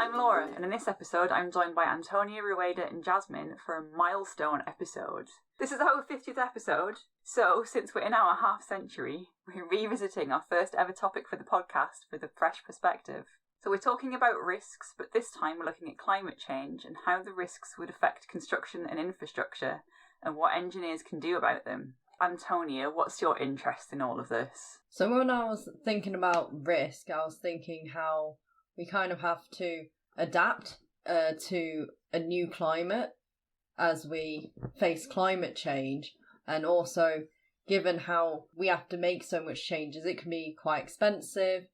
I'm Laura, and in this episode I'm joined by Antonia, Rwayda and Jasmin for a milestone episode. This is our 50th episode, so since we're in our half century, we're revisiting our first ever topic for the podcast with a fresh perspective. So we're talking about risks, but this time we're looking at climate change and how the risks would affect construction and infrastructure and what engineers can do about them. Antonia, what's your interest in all of this? So when I was thinking about risk, I was thinking how we kind of have to adapt to a new climate as we face climate change, and also given how we have to make so much changes, it can be quite expensive.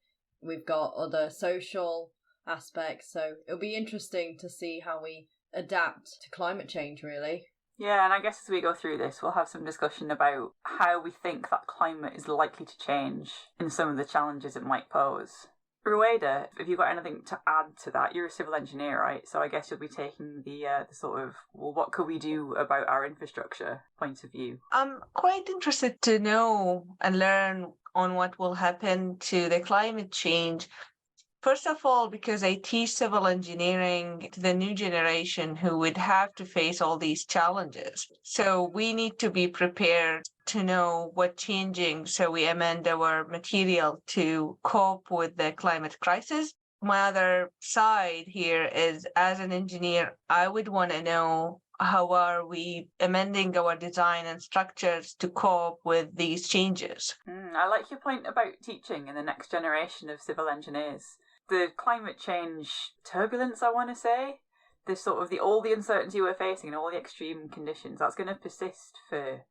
We've got other social aspects, so it'll be interesting to see how we adapt to climate change, really. Yeah, and I guess as we go through this, we'll have some discussion about how we think that climate is likely to change and some of the challenges it might pose. Rwayda, have you got anything to add to that? You're a civil engineer, right? So I guess you'll be taking the sort of, well, what could we do about our infrastructure point of view? I'm quite interested to know and learn on what will happen to the climate change. First of all, because I teach civil engineering to the new generation who would have to face all these challenges. So we need to be prepared to know what's changing so we amend our material to cope with the climate crisis. My other side here is, as an engineer, I would want to know how are we amending our design and structures to cope with these changes. I like your point about teaching in the next generation of civil engineers. The climate change turbulence, I want to say, all the uncertainty we're facing and all the extreme conditions, that's going to persist for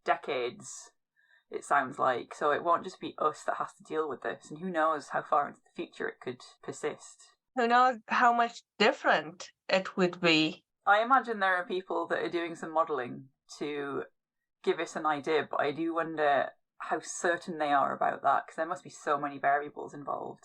decades, it sounds like. So it won't just be us that has to deal with this, and who knows how far into the future it could persist. Who knows how much different it would be. I imagine there are people that are doing some modelling to give us an idea, but I do wonder how certain they are about that, because there must be so many variables involved.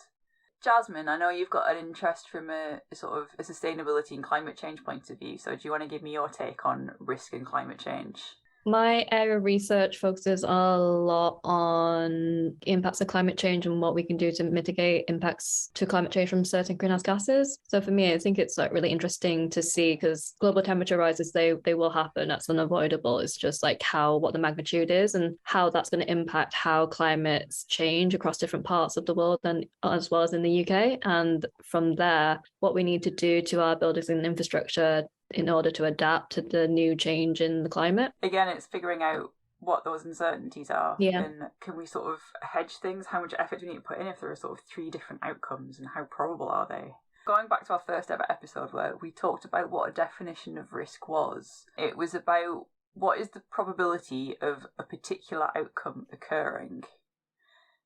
Jasmin, I know you've got an interest from a sort of a sustainability and climate change point of view, so do you want to give me your take on risk and climate change? My area of research focuses a lot on impacts of climate change and what we can do to mitigate impacts to climate change from certain greenhouse gases. So for me, I think it's really interesting to see, because global temperature rises, they will happen. That's unavoidable. It's just what the magnitude is and how that's going to impact how climates change across different parts of the world, and as well as in the UK. And from there, what we need to do to our buildings and infrastructure in order to adapt to the new change in the climate. Again, it's figuring out what those uncertainties are. Yeah. And can we sort of hedge things? How much effort do we need to put in if there are sort of three different outcomes, and how probable are they? Going back to our first ever episode where we talked about what a definition of risk was, it was about what is the probability of a particular outcome occurring.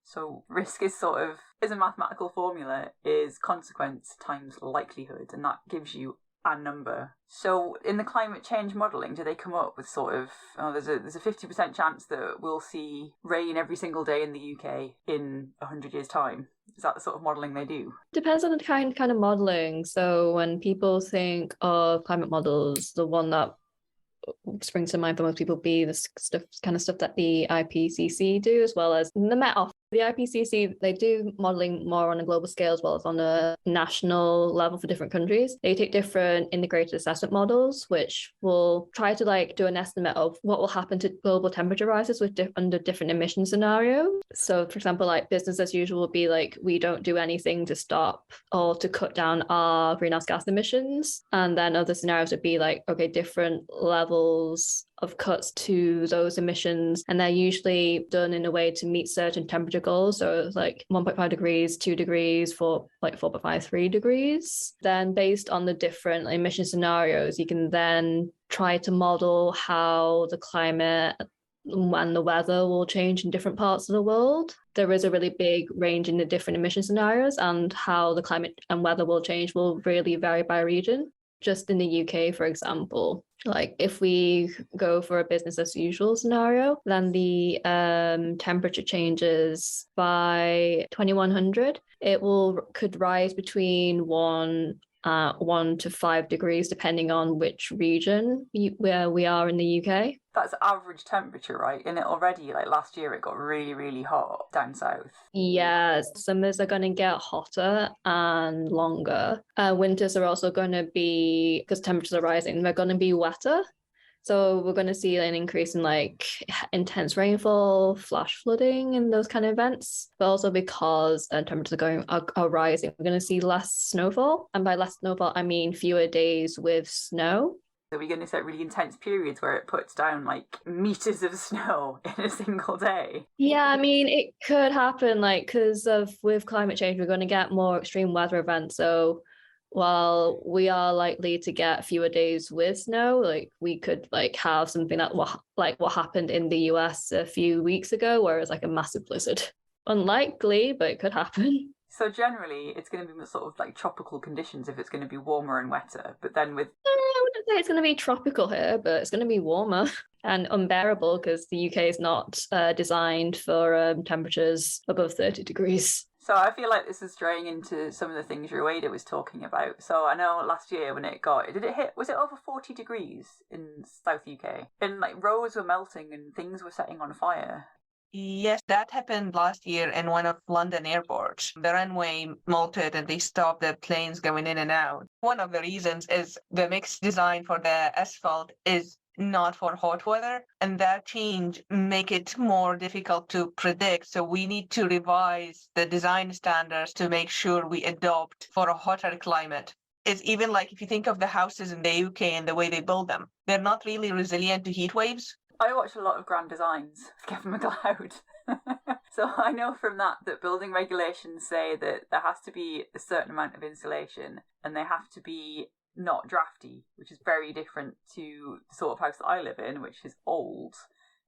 So risk is is a mathematical formula, is consequence times likelihood, and that gives you a number. So in the climate change modelling, do they come up with there's a 50% chance that we'll see rain every single day in the UK in 100 years' time? Is that the sort of modelling they do? Depends on the kind of modelling. So when people think of climate models, the one that springs to mind for most people be the stuff that the IPCC do, as well as the Met Office. The IPCC, they do modelling more on a global scale as well as on a national level for different countries. They take different integrated assessment models, which will try to do an estimate of what will happen to global temperature rises under different emission scenarios. So, for example, business as usual would be we don't do anything to stop or to cut down our greenhouse gas emissions. And then other scenarios would be different levels of cuts to those emissions, and they're usually done in a way to meet certain temperature goals. So it's 1.5 degrees, 2 degrees, 4.5, 3 degrees. Then based on the different emission scenarios, you can then try to model how the climate and the weather will change in different parts of the world. There is a really big range in the different emission scenarios, and how the climate and weather will change will really vary by region. Just in the UK, for example, if we go for a business as usual scenario, then the temperature changes by 2100. It could rise between 1 at 1 to 5 degrees, depending on which region where we are in the UK. That's average temperature, right? And it already, like last year, it got really, really hot down south. Yeah, summers are going to get hotter and longer. Winters are also going to be, because temperatures are rising, they're going to be wetter. So we're going to see an increase in like intense rainfall, flash flooding, and those kind of events. But also because temperatures are rising, we're going to see less snowfall. And by less snowfall, I mean fewer days with snow. So we're going to set really intense periods where it puts down like meters of snow in a single day. Yeah, I mean, it could happen, like, because with climate change, we're going to get more extreme weather events. So while we are likely to get fewer days with snow, like we could like have something that like what happened in the US a few weeks ago, where it's like a massive blizzard. Unlikely, but it could happen. So generally, it's going to be sort of like tropical conditions if it's going to be warmer and wetter. But then with I wouldn't say it's going to be tropical here, but it's going to be warmer and unbearable because the UK is not designed for temperatures above 30 degrees. So I feel like this is straying into some of the things Rwayda was talking about. So I know last year when was it over 40 degrees in South UK? And like roads were melting and things were setting on fire. Yes, that happened last year in one of London airports. The runway melted and they stopped the planes going in and out. One of the reasons is the mixed design for the asphalt is not for hot weather, and that change make it more difficult to predict. So we need to revise the design standards to make sure we adopt for a hotter climate. It's even like if you think of the houses in the UK and the way they build them, they're not really resilient to heat waves. I watch a lot of Grand Designs of Kevin MacLeod. So I know from that building regulations say that there has to be a certain amount of insulation and they have to be not drafty, which is very different to the sort of house that I live in, which is old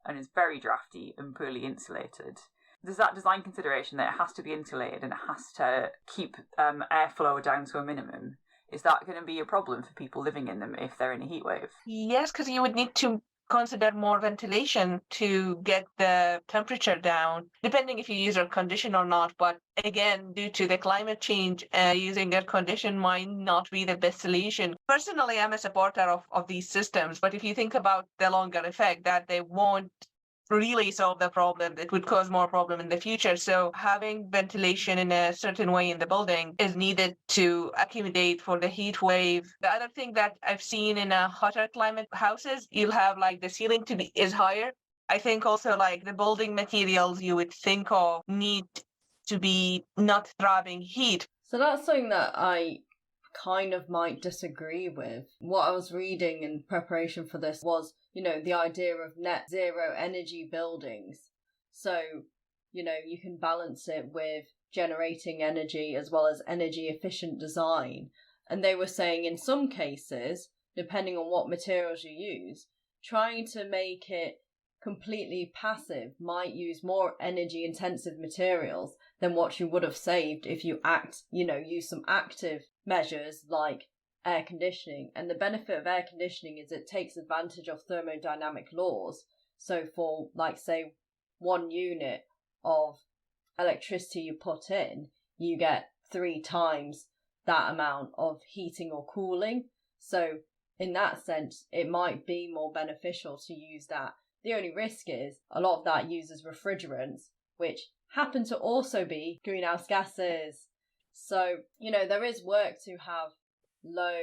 and is very drafty and poorly insulated. There's that design consideration that it has to be insulated and it has to keep airflow down to a minimum. Is that going to be a problem for people living in them if they're in a heat wave? Yes, because you would need to consider more ventilation to get the temperature down, depending if you use air condition or not. But again, due to the climate change, using air condition might not be the best solution. Personally, I'm a supporter of these systems, but if you think about the longer effect, that they won't really solve the problem, it would cause more problem in the future. So having ventilation in a certain way in the building is needed to accommodate for the heat wave. The other thing that I've seen in a hotter climate houses, you'll have like the ceiling is higher. I think also like the building materials you would think of need to be not trapping heat. So that's something that I kind of might disagree with. What I was reading in preparation for this was, the idea of net zero energy buildings. So, you can balance it with generating energy as well as energy efficient design. And they were saying in some cases, depending on what materials you use, trying to make it completely passive might use more energy intensive materials than what you would have saved if you use some active measures like air conditioning. And the benefit of air conditioning is it takes advantage of thermodynamic laws. So for like say 1 unit of electricity you put in, you get 3 times that amount of heating or cooling. So in that sense, it might be more beneficial to use that. The only risk is a lot of that uses refrigerants, which happen to also be greenhouse gases. So, there is work to have low,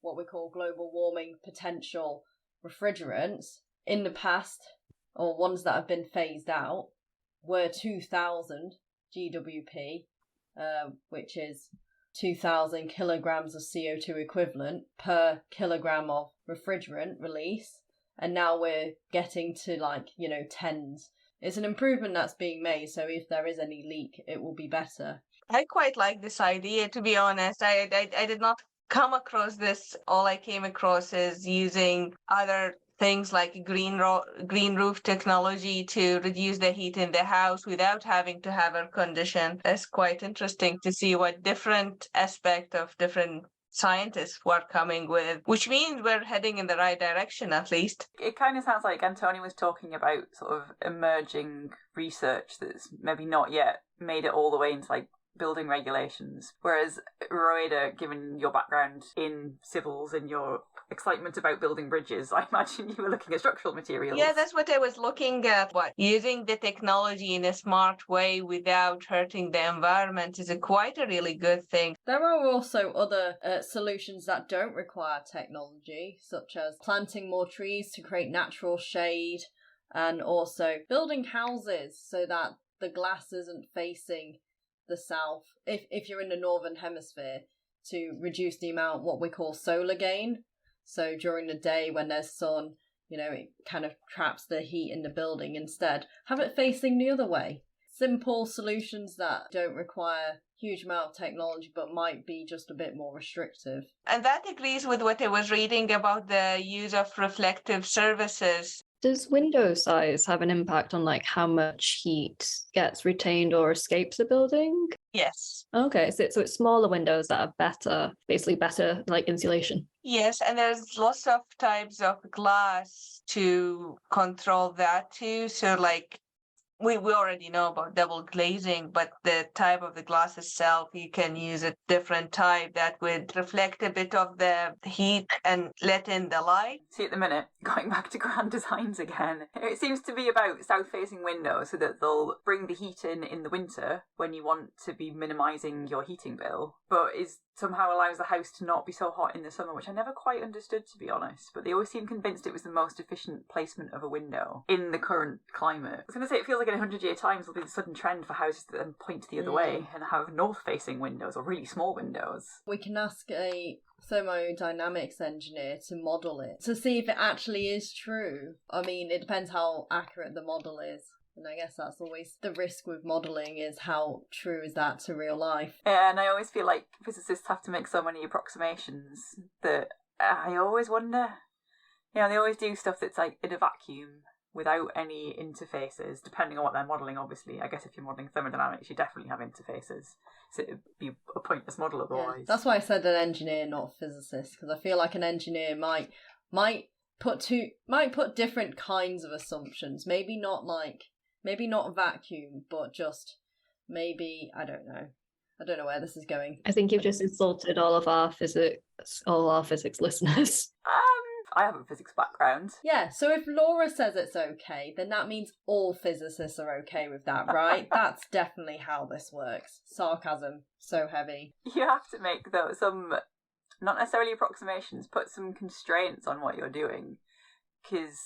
what we call global warming potential refrigerants. In the past, or ones that have been phased out, were 2,000 GWP, which is 2,000 kilograms of CO2 equivalent per kilogram of refrigerant release. And now we're getting to tens. It's an improvement that's being made, so if there is any leak, it will be better. I quite like this idea, to be honest. I did not come across this. All I came across is using other things like green roof technology to reduce the heat in the house without having to have air condition. That's quite interesting to see what different aspect of different scientists were coming with, which means we're heading in the right direction at least. It kind of sounds like Antonia was talking about sort of emerging research that's maybe not yet made it all the way into like building regulations. Whereas, Rwayda, given your background in civils and your excitement about building bridges, I imagine you were looking at structural materials. Yeah, that's what I was looking at. What using the technology in a smart way without hurting the environment is quite a really good thing. There are also other solutions that don't require technology, such as planting more trees to create natural shade, and also building houses so that the glass isn't facing the south, if you're in the northern hemisphere, to reduce the amount what we call solar gain. So during the day when there's sun, it kind of traps the heat in the building. Instead, have it facing the other way. Simple solutions that don't require huge amount of technology but might be just a bit more restrictive. And that agrees with what I was reading about the use of reflective surfaces. Does window size have an impact on like how much heat gets retained or escapes the building? Yes. Okay, so it's smaller windows that are better, basically better like insulation. Yes, and there's lots of types of glass to control that too. So like we already know about double glazing, but the type of the glass itself, you can use a different type that would reflect a bit of the heat and let in the light. See, at the minute, going back to grand designs again, it seems to be about south-facing windows so that they'll bring the heat in the winter when you want to be minimising your heating bill, but somehow allows the house to not be so hot in the summer, which I never quite understood, to be honest. But they always seem convinced it was the most efficient placement of a window in the current climate. I was going to say, it feels like in 100-year times there'll be the sudden trend for houses that then point the other way and have north-facing windows or really small windows. We can ask a thermodynamics engineer to model it to see if it actually is true. I mean, it depends how accurate the model is. And I guess that's always the risk with modelling, is how true is that to real life. Yeah, and I always feel like physicists have to make so many approximations that I always wonder. They always do stuff that's like in a vacuum without any interfaces, depending on what they're modelling, obviously. I guess if you're modelling thermodynamics, you definitely have interfaces. So it'd be a pointless model otherwise. Yeah, that's why I said an engineer, not a physicist, because I feel like an engineer might put different kinds of assumptions. Maybe not vacuum, but just maybe, I don't know where this is going. I think you've just insulted all our physics listeners. I have a physics background. Yeah, so if Laura says it's okay, then that means all physicists are okay with that, right? That's definitely how this works. Sarcasm, so heavy. You have to make, though, some, not necessarily approximations, put some constraints on what you're doing, because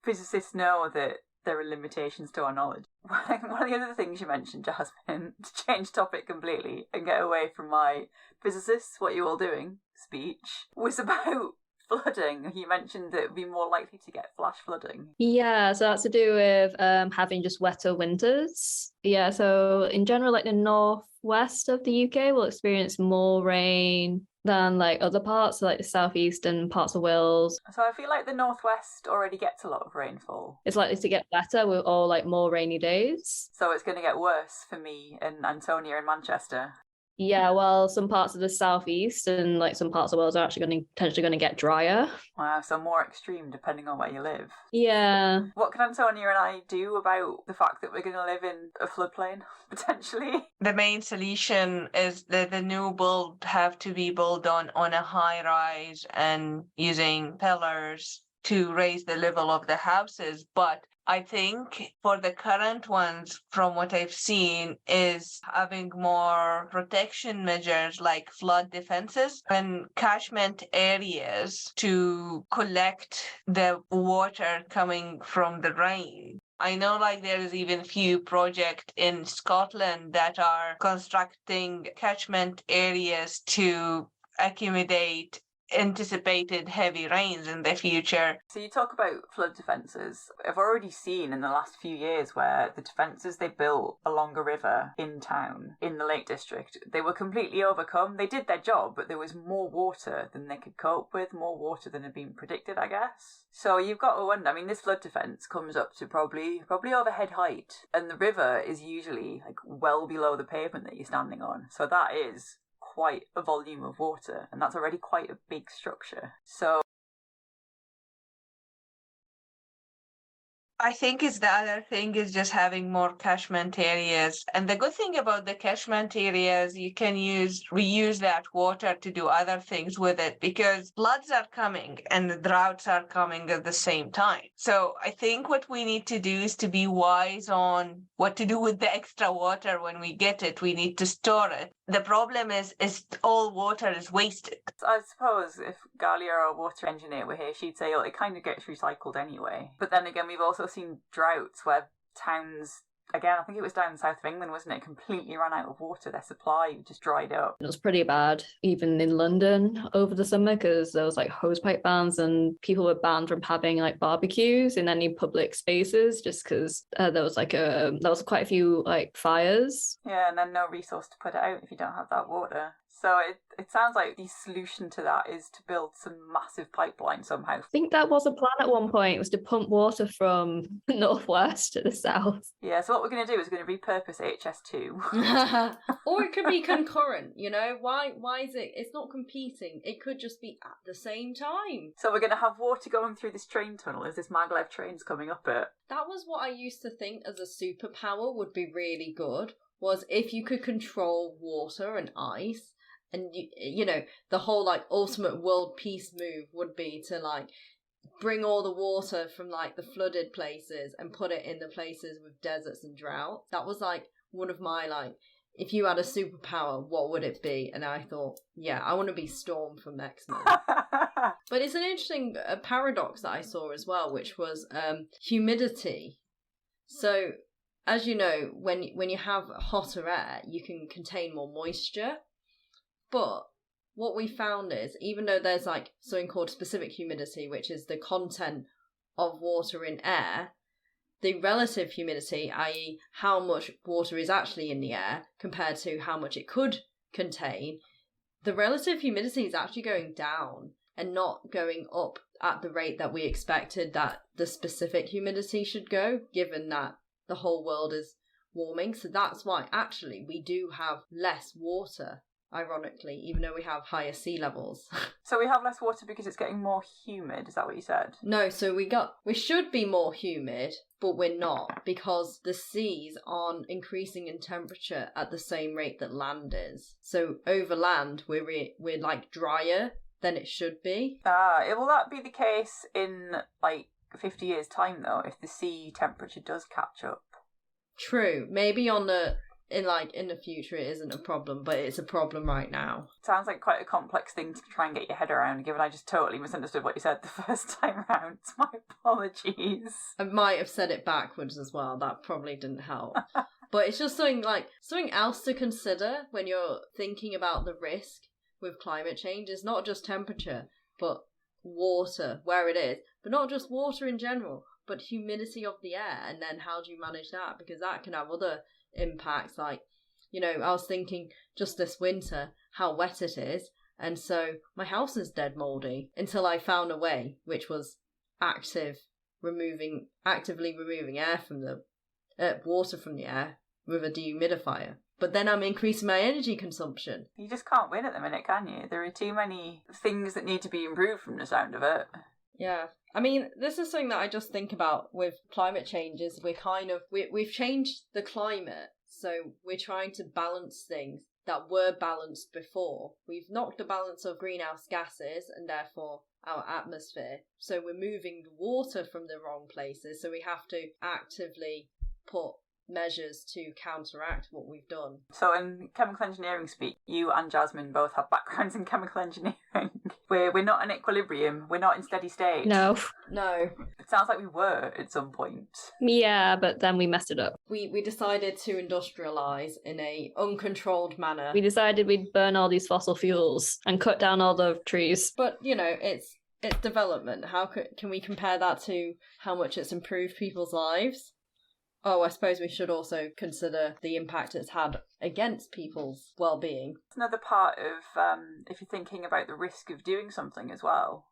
physicists know that there are limitations to our knowledge. One of the other things you mentioned, Jasmin, to change topic completely and get away from my physicists, what you all doing speech, was about flooding. You mentioned that it would be more likely to get flash flooding. Yeah, so that's to do with having just wetter winters. Yeah, so in general, like the northwest of the UK will experience more rain than like other parts, so like the southeast and parts of Wales. So I feel like the northwest already gets a lot of rainfall. It's likely to get better with all like more rainy days. So it's going to get worse for me and Antonia in Manchester. Yeah, well, some parts of the southeast and like some parts of Wales are actually potentially going to get drier. Wow, so more extreme depending on where you live. Yeah. What can Antonia and I do about the fact that we're going to live in a floodplain, potentially? The main solution is that the new build have to be built on a high rise and using pillars to raise the level of the houses. But I think for the current ones, from what I've seen, is having more protection measures like flood defenses and catchment areas to collect the water coming from the rain. I know like there's even few projects in Scotland that are constructing catchment areas to accommodate anticipated heavy rains in the future. So you talk about flood defences. I've already seen in the last few years where the defences they built along a river in town, in the Lake District, they were completely overcome. They did their job, but there was more water than they could cope with, more water than had been predicted, I guess. So you've got to wonder, I mean, this flood defence comes up to probably over head height, and the river is usually like well below the pavement that you're standing on. So that is quite a volume of water, and that's already quite a big structure. So I think is the other thing is just having more catchment areas. And the good thing about the catchment areas, you can reuse that water to do other things with it because floods are coming and the droughts are coming at the same time. So I think what we need to do is to be wise on what to do with the extra water when we get it. We need to store it. The problem is all water is wasted. I suppose if Galia, our water engineer, were here, she'd say, oh, it kind of gets recycled anyway. But then again, we've also seen droughts where towns, again, I think it was down south of England, wasn't it, completely ran out of water. Their supply just dried up. It was pretty bad, even in London over the summer, because there was like hosepipe bans and people were banned from having like barbecues in any public spaces just because there was quite a few like fires. Yeah, and then no resource to put it out if you don't have that water. So it sounds like the solution to that is to build some massive pipeline somehow. I think that was a plan at one point, was to pump water from the northwest to the south. Yeah, so what we're going to do is we're going to repurpose HS2. Or it could be concurrent, you know? Why is it? It's not competing. It could just be at the same time. So we're going to have water going through this train tunnel as this maglev train's coming up it. That was what I used to think as a superpower would be really good, was if you could control water and ice. And, you know, the whole, like, ultimate world peace move would be to, like, bring all the water from, like, the flooded places and put it in the places with deserts and drought. That was, like, one of my, like, if you had a superpower, what would it be? And I thought, yeah, I want to be Storm from X-Men. But it's an interesting paradox that I saw as well, which was humidity. So, as you know, when you have hotter air, you can contain more moisture. But what we found is, even though there's like something called specific humidity, which is the content of water in air, the relative humidity, i.e. how much water is actually in the air compared to how much it could contain, the relative humidity is actually going down and not going up at the rate that we expected that the specific humidity should go, given that the whole world is warming. So that's why actually we do have less water, ironically, even though we have higher sea levels. So we have less water because it's getting more humid, is that what you said? No, so we should be more humid, but we're not, because the seas aren't increasing in temperature at the same rate that land is. So over land, we're like drier than it should be. Will that be the case in like 50 years' time though, if the sea temperature does catch up? True. Maybe in the future it isn't a problem, but it's a problem right now. Sounds like quite a complex thing to try and get your head around, given I just totally misunderstood what you said the first time round. My apologies. I might have said it backwards as well. That probably didn't help. But it's just something else to consider when you're thinking about the risk with climate change. Is not just temperature, but water, where it is. But not just water in general, but humidity of the air. And then how do you manage that? Because that can have other impacts, like, you know, I was thinking just this winter how wet it is, and so my house is dead mouldy until I found a way, which was actively removing air from the water from the air with a dehumidifier. But then I'm increasing my energy consumption. You just can't win at the minute, can you? There are too many things that need to be improved from the sound of it. Yeah. I mean, this is something that I just think about with climate changes. We've changed the climate, so we're trying to balance things that were balanced before. We've knocked the balance of greenhouse gases and therefore our atmosphere. So we're moving the water from the wrong places, so we have to actively put measures to counteract what we've done. So in chemical engineering speak, you and Jasmin both have backgrounds in chemical engineering. We're not in equilibrium, we're not in steady state. No. It sounds like we were at some point. Yeah, but then we messed it up. We decided to industrialise in a uncontrolled manner. We decided we'd burn all these fossil fuels and cut down all the trees. But, you know, it's development. How can we compare that to how much it's improved people's lives? Oh, I suppose we should also consider the impact it's had against people's well-being. It's another part of, if you're thinking about the risk of doing something as well.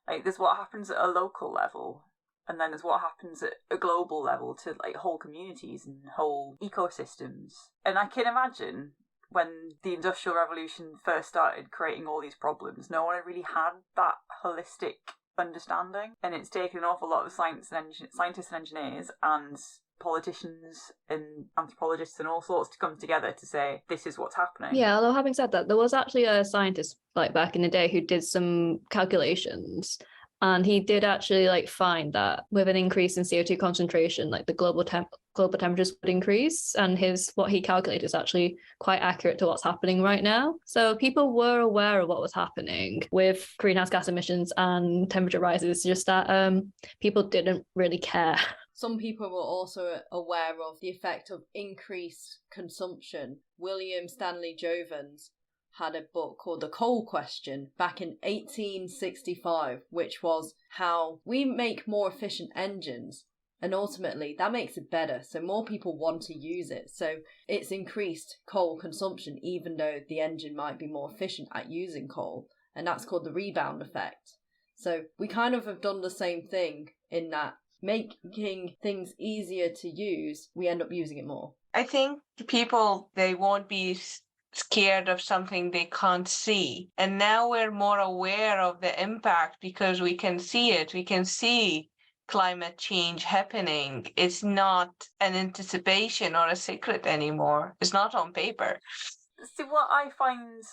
Like, there's what happens at a local level, and then there's what happens at a global level to, like, whole communities and whole ecosystems. And I can imagine when the Industrial Revolution first started creating all these problems, no one really had that holistic understanding, and it's taken an awful lot of scientists and engineers and politicians and anthropologists and all sorts to come together to say this is what's happening. Yeah, although having said that, there was actually a scientist like back in the day who did some calculations, and he did actually like find that with an increase in CO2 concentration, like the global temperatures would increase, and what he calculated is actually quite accurate to what's happening right now. So people were aware of what was happening with greenhouse gas emissions and temperature rises, just that people didn't really care. Some people were also aware of the effect of increased consumption. William Stanley Jevons had a book called The Coal Question back in 1865, which was how we make more efficient engines, and ultimately that makes it better, so more people want to use it. So it's increased coal consumption even though the engine might be more efficient at using coal, and that's called the rebound effect. So we kind of have done the same thing in that making things easier to use, we end up using it more. I think people, they won't be scared of something they can't see. And now we're more aware of the impact because we can see it. We can see climate change happening. It's not an anticipation or a secret anymore. It's not on paper. See, what I find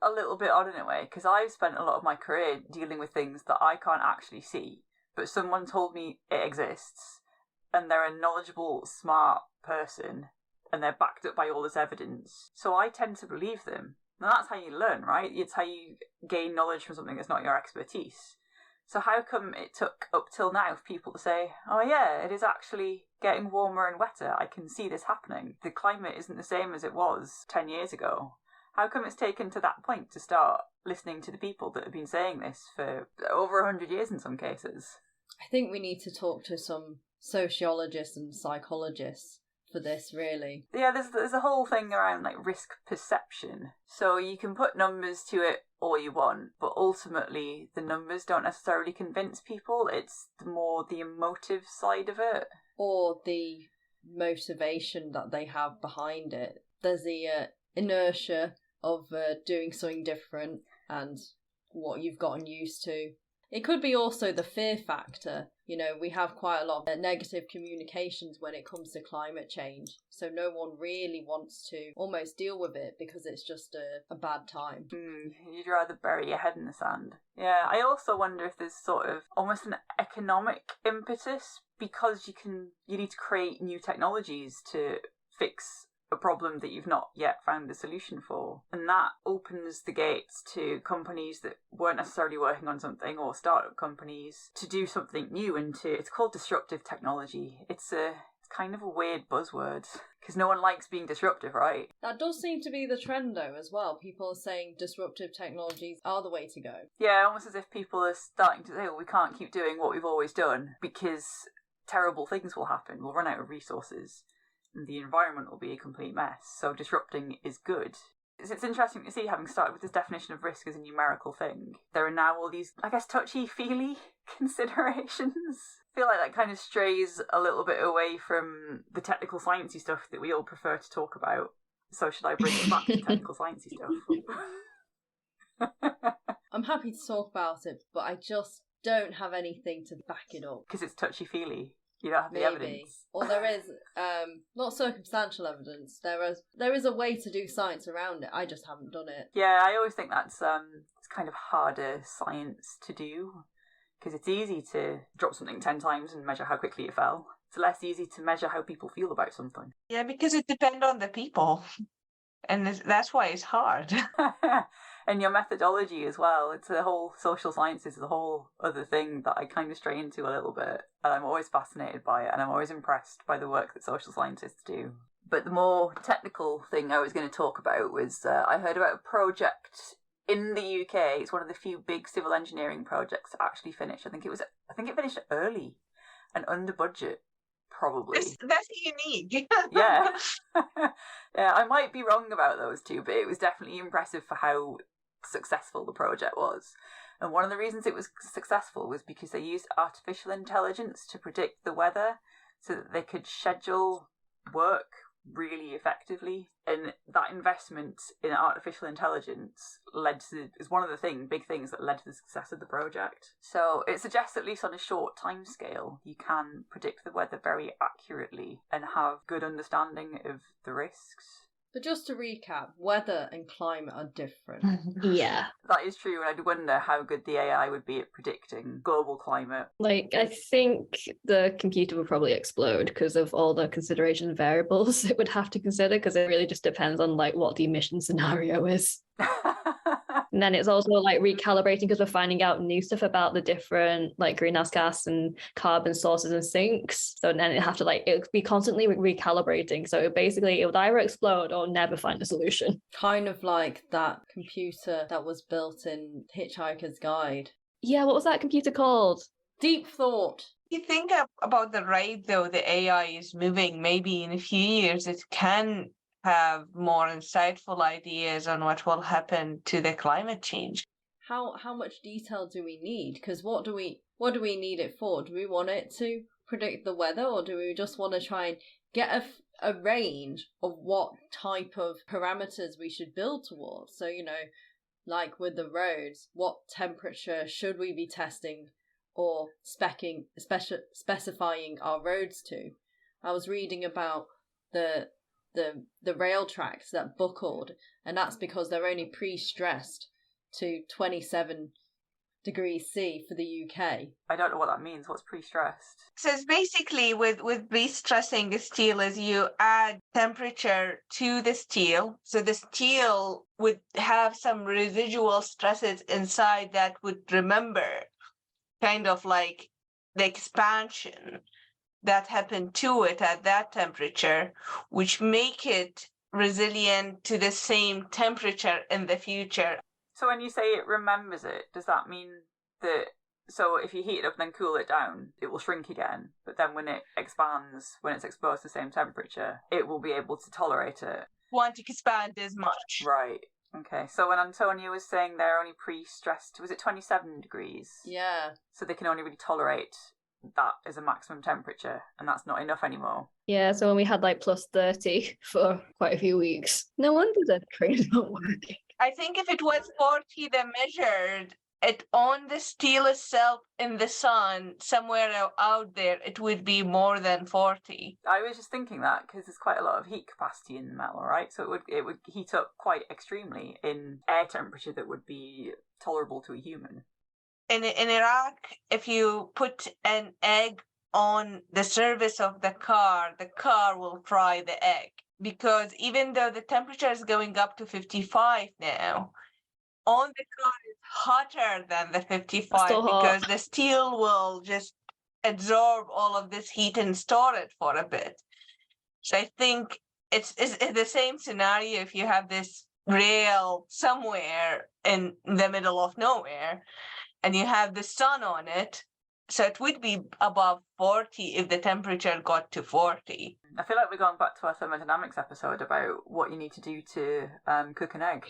a little bit odd in a way, because I've spent a lot of my career dealing with things that I can't actually see, but someone told me it exists, and they're a knowledgeable, smart person, and they're backed up by all this evidence. So I tend to believe them. And that's how you learn, right? It's how you gain knowledge from something that's not your expertise. So how come it took up till now for people to say, oh yeah, it is actually getting warmer and wetter, I can see this happening. The climate isn't the same as it was 10 years ago. How come it's taken to that point to start listening to the people that have been saying this for over 100 years in some cases? I think we need to talk to some sociologists and psychologists for this, really. Yeah, there's a whole thing around like risk perception. So you can put numbers to it all you want, but ultimately the numbers don't necessarily convince people. It's more the emotive side of it. Or the motivation that they have behind it. There's the inertia of doing something different and what you've gotten used to. It could be also the fear factor. You know, we have quite a lot of negative communications when it comes to climate change. So no one really wants to almost deal with it because it's just a bad time. You'd rather bury your head in the sand. Yeah, I also wonder if there's sort of almost an economic impetus because you need to create new technologies to fix a problem that you've not yet found a solution for. And that opens the gates to companies that weren't necessarily working on something, or startup companies, to do something new. It's called disruptive technology. It's kind of a weird buzzword because no one likes being disruptive, right? That does seem to be the trend though as well. People are saying disruptive technologies are the way to go. Yeah, almost as if people are starting to say, well, we can't keep doing what we've always done because terrible things will happen. We'll run out of resources. The environment will be a complete mess. So disrupting is good. It's interesting to see, having started with this definition of risk as a numerical thing, there are now all these, I guess, touchy-feely considerations. I feel like that kind of strays a little bit away from the technical sciencey stuff that we all prefer to talk about. So should I bring it back to technical sciencey stuff? I'm happy to talk about it, but I just don't have anything to back it up. Because it's touchy-feely. You don't have the Maybe. evidence. Or there is, not circumstantial evidence. There is a way to do science around it. I just haven't done it. Yeah, I always think that's it's kind of harder science to do because it's easy to drop something 10 times and measure how quickly it fell. It's less easy to measure how people feel about something. Yeah, because it depends on the people. And that's why it's hard. And your methodology as well. It's a whole social sciences is a whole other thing that I kind of stray into a little bit. And I'm always fascinated by it. And I'm always impressed by the work that social scientists do. But the more technical thing I was going to talk about was I heard about a project in the UK. It's one of the few big civil engineering projects that actually finished. I think it finished early and under budget. Probably. That's unique. Yeah. Yeah, I might be wrong about those two, but it was definitely impressive for how successful the project was. And one of the reasons it was successful was because they used artificial intelligence to predict the weather so that they could schedule work really effectively. And that investment in artificial intelligence is one of the big things that led to the success of the project. So it suggests, at least on a short time scale, you can predict the weather very accurately and have good understanding of the risks. But just to recap, weather and climate are different. Yeah. That is true, and I'd wonder how good the AI would be at predicting global climate. Like, I think the computer would probably explode because of all the consideration variables it would have to consider, because it really just depends on like what the emission scenario is. And then it's also like recalibrating, because we're finding out new stuff about the different like greenhouse gas and carbon sources and sinks. So then it would be constantly recalibrating. So basically it would either explode or never find a solution. Kind of like that computer that was built in Hitchhiker's Guide. Yeah, what was that computer called? Deep Thought. You think about the rate, though, the AI is moving, maybe in a few years it can have more insightful ideas on what will happen to the climate change. How much detail do we need? Because what do we need it for? Do we want it to predict the weather, or do we just want to try and get a range of what type of parameters we should build towards? So, like with the roads, what temperature should we be testing or specifying our roads to? I was reading about the rail tracks that buckled, and that's because they're only pre-stressed to 27 degrees C for the UK. I don't know what that means. What's pre-stressed? So it's basically with pre-stressing the steel is you add temperature to the steel. So the steel would have some residual stresses inside that would remember kind of like the expansion that happened to it at that temperature, which make it resilient to the same temperature in the future. So when you say it remembers it, does that mean that, so if you heat it up and then cool it down, it will shrink again, but then when it expands, when it's exposed to the same temperature, it will be able to tolerate it? Won't expand as much. Right. Okay. So when Antonia was saying they're only pre-stressed, was it 27 degrees? Yeah. So they can only really tolerate that as a maximum temperature, and that's not enough anymore. Yeah, so when we had like plus 30 for quite a few weeks, no wonder the train's not working. I think if it was 40, they measured it on the steel itself in the sun, somewhere out there, it would be more than 40. I was just thinking that because there's quite a lot of heat capacity in the metal, right? So it would heat up quite extremely in air temperature that would be tolerable to a human. In Iraq, if you put an egg on the surface of the car will fry the egg. Because even though the temperature is going up to 55 now, on the car it's hotter than the 55 because the steel will just absorb all of this heat and store it for a bit. So I think it's the same scenario if you have this rail somewhere in the middle of nowhere and you have the sun on it. So it would be above 40 if the temperature got to 40. I feel like we're going back to our thermodynamics episode about what you need to do to cook an egg.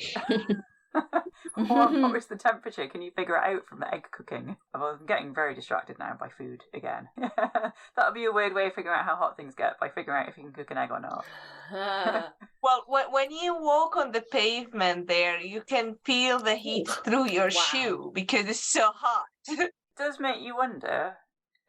What is the temperature? Can you figure it out from the egg cooking? I'm getting very distracted now by food again. That would be a weird way of figuring out how hot things get, by figuring out if you can cook an egg or not. Well, when you walk on the pavement there, you can feel the heat through your shoe because it's so hot. It does make you wonder,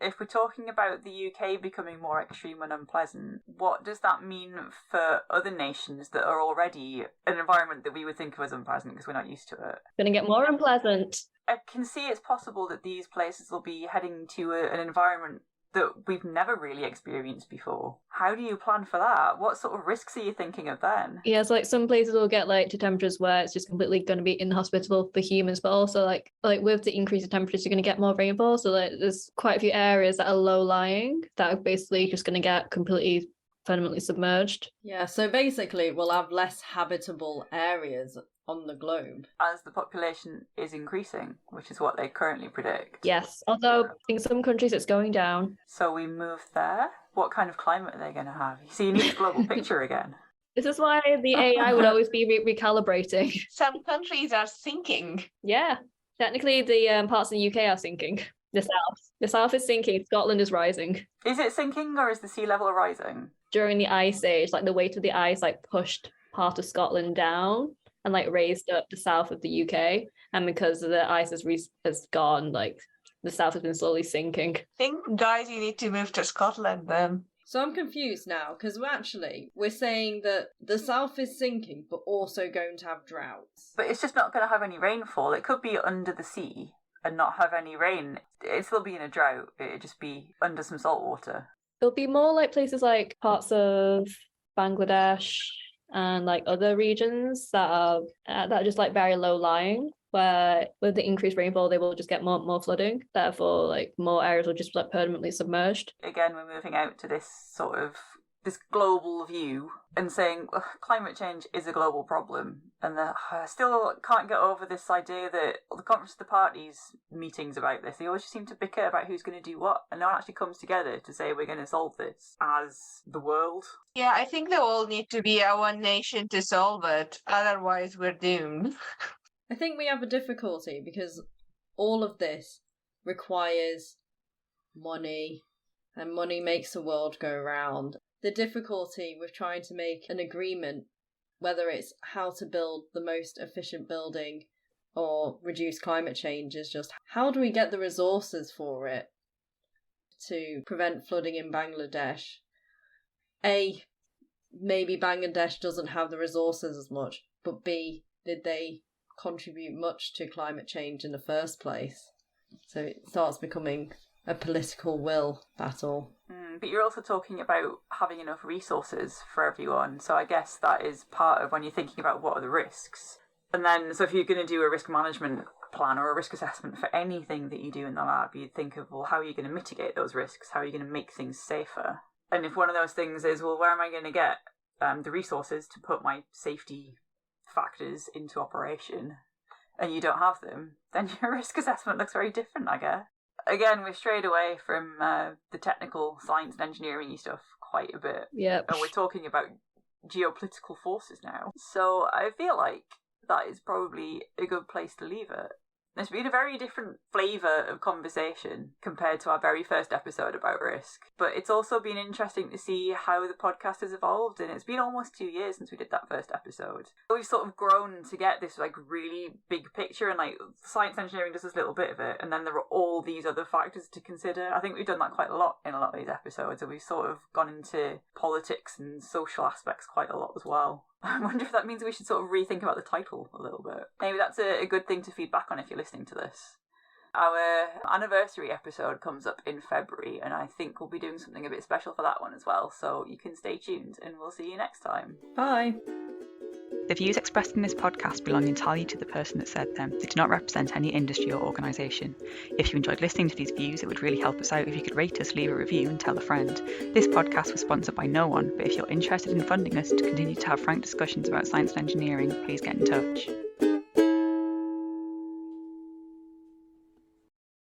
if we're talking about the UK becoming more extreme and unpleasant, what does that mean for other nations that are already an environment that we would think of as unpleasant because we're not used to it? Going to get more unpleasant. I can see it's possible that these places will be heading to an environment that we've never really experienced before. How do you plan for that? What sort of risks are you thinking of then? Yeah, so like some places will get like to temperatures where it's just completely going to be inhospitable for humans, but also like with the increase in temperatures, you're going to get more rainfall. So like there's quite a few areas that are low lying that are basically just going to get completely permanently submerged. Yeah, so basically we'll have less habitable areas on the globe. As the population is increasing, which is what they currently predict. Yes, although in some countries it's going down. So we move there? What kind of climate are they going to have? So you need a global picture again. This is why the AI would always be recalibrating. Some countries are sinking. Yeah, technically the parts of the UK are sinking. The south is sinking. Scotland is rising. Is it sinking or is the sea level rising? during the Ice Age, like the weight of the ice like pushed part of Scotland down and like raised up the south of the UK. And because the ice has gone, like the south has been slowly sinking. I think, guys, you need to move to Scotland then. So I'm confused now, because we're saying that the south is sinking, but also going to have droughts. But it's just not going to have any rainfall. It could be under the sea and not have any rain. It'd still be in a drought. It'd just be under some salt water. It'll be more like places like parts of Bangladesh and like other regions that are just like very low lying, where with the increased rainfall they will just get more flooding. Therefore, like more areas will just like permanently submerged. Again, we're moving out to this sort of this global view and saying climate change is a global problem, and I still can't get over this idea that the Conference of the Parties meetings about this, they always just seem to bicker about who's going to do what, and no one actually comes together to say we're going to solve this as the world. Yeah, I think they all need to be a one nation to solve it, otherwise we're doomed. I think we have a difficulty because all of this requires money, and money makes the world go round. The difficulty with trying to make an agreement, whether it's how to build the most efficient building or reduce climate change, is just how do we get the resources for it to prevent flooding in Bangladesh? A, maybe Bangladesh doesn't have the resources as much, but B, did they contribute much to climate change in the first place? So it starts becoming a political will battle. But you're also talking about having enough resources for everyone. So I guess that is part of when you're thinking about what are the risks. And then, so if you're going to do a risk management plan or a risk assessment for anything that you do in the lab, you'd think of, well, how are you going to mitigate those risks? How are you going to make things safer? And if one of those things is, well, where am I going to get the resources to put my safety factors into operation, and you don't have them, then your risk assessment looks very different, I guess. Again, we've strayed away from the technical science and engineering stuff quite a bit. Yeah. And we're talking about geopolitical forces now. So I feel like that is probably a good place to leave it. It's been a very different flavour of conversation compared to our very first episode about risk. But it's also been interesting to see how the podcast has evolved, and it's been almost 2 years since we did that first episode. We've sort of grown to get this like really big picture, and like science engineering does this little bit of it, and then there are all these other factors to consider. I think we've done that quite a lot in a lot of these episodes, and we've sort of gone into politics and social aspects quite a lot as well. I wonder if that means we should sort of rethink about the title a little bit. Maybe that's a good thing to feed back on if you're listening to this. Our anniversary episode comes up in February, and I think we'll be doing something a bit special for that one as well, so you can stay tuned, and we'll see you next time. Bye. The views expressed in this podcast belong entirely to the person that said them. They do not represent any industry or organisation. If you enjoyed listening to these views, it would really help us out if you could rate us, leave a review and tell a friend. This podcast was sponsored by no one, but if you're interested in funding us to continue to have frank discussions about science and engineering, please get in touch.